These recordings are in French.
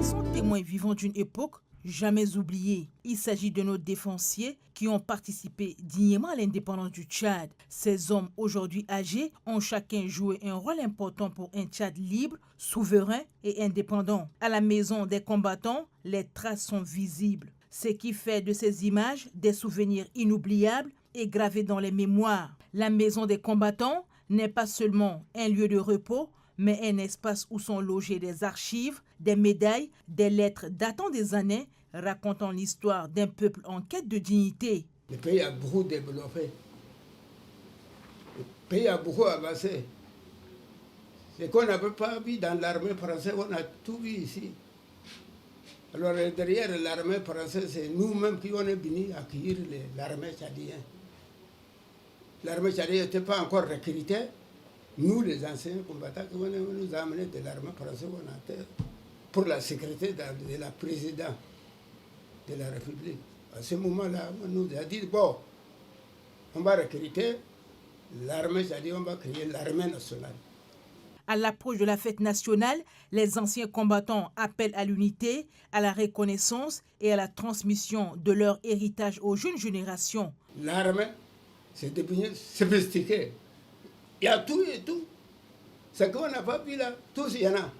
Ils sont témoins vivants d'une époque jamais oubliée. Il s'agit de nos défonciers qui ont participé dignement à l'indépendance du Tchad. Ces hommes aujourd'hui âgés ont chacun joué un rôle important pour un Tchad libre, souverain et indépendant. À la maison des combattants, les traces sont visibles. Ce qui fait de ces images des souvenirs inoubliables et gravés dans les mémoires. La maison des combattants n'est pas seulement un lieu de repos, mais un espace où sont logées des archives, des médailles, des lettres datant des années, racontant l'histoire d'un peuple en quête de dignité. Le pays a beaucoup développé. Le pays a beaucoup avancé. Ce qu'on n'avait pas vu dans l'armée française, on a tout vu ici. Alors derrière l'armée française, c'est nous-mêmes qui on est venus accueillir l'armée tchadienne. L'armée tchadienne n'était pas encore recrutée. Nous, les anciens combattants, on nous a amenés de l'armée française pour la sécurité de la présidente de la République. À ce moment-là, on nous a dit, bon, on va recruter l'armée tchadienne, on va créer l'armée nationale. À l'approche de la fête nationale, les anciens combattants appellent à l'unité, à la reconnaissance et à la transmission de leur héritage aux jeunes générations. L'armée, c'est devenu sophistiqué. Il y a tout et tout. Ce qu'on n'a pas vu là, tous il y en a.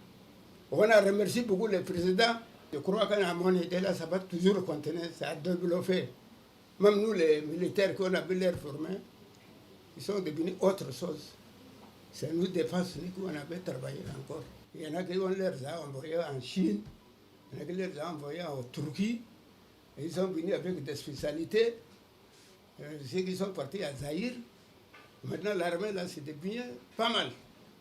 On a remercié beaucoup le président. Je crois qu'à mon idée là, ça va toujours continuer, ça a développé. Même nous, les militaires qu'on a vu leur former, ils sont devenus autre chose. C'est nous défense qu'on avait travaillé encore. Il y en a qui on les a envoyés en Chine, il y en a qui les a envoyés en Turquie. Et ils sont venus avec des spécialités. Ceux qui sont partis à Zaïre. Maintenant, l'armée, là, c'est devenu pas mal.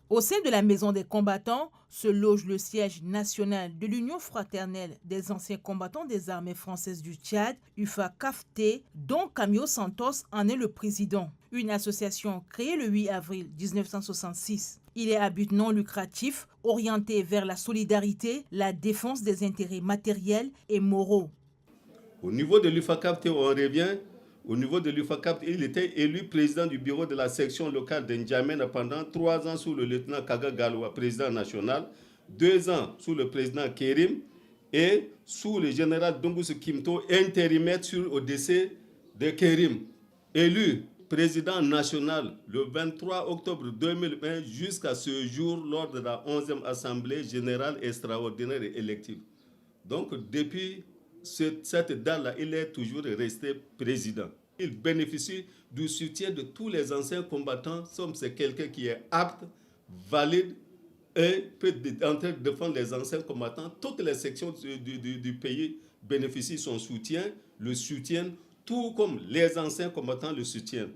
Au sein de la maison des combattants se loge le siège national de l'Union fraternelle des anciens combattants des armées françaises du Tchad, UFA-CAFT, dont Camilo Santos en est le président. Une association créée le 8 avril 1966. Il est à but non lucratif, orienté vers la solidarité, la défense des intérêts matériels et moraux. Au niveau de l'UFA-CAFT, on revient. Au niveau de l'UFA-CAFT, il était élu président du bureau de la section locale de N'Djamena pendant 3 ans sous le lieutenant Kaga Galoua, président national, 2 ans sous le président Kérim et sous le général Dongousou Kimto, intérimaire au décès de Kérim. Élu président national le 23 octobre 2020 jusqu'à ce jour lors de la 11e Assemblée générale extraordinaire et élective. Donc depuis cette date-là, il est toujours resté président. Il bénéficie du soutien de tous les anciens combattants. C'est quelqu'un qui est apte, valide et peut en train de défendre les anciens combattants. Toutes les sections du pays bénéficient de son soutien, le soutiennent, tout comme les anciens combattants le soutiennent.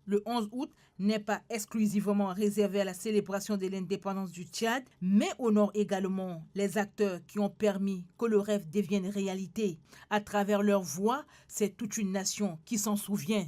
Le 11 août n'est pas exclusivement réservé à la célébration de l'indépendance du Tchad, mais honore également les acteurs qui ont permis que le rêve devienne réalité. À travers leur voix, c'est toute une nation qui s'en souvient.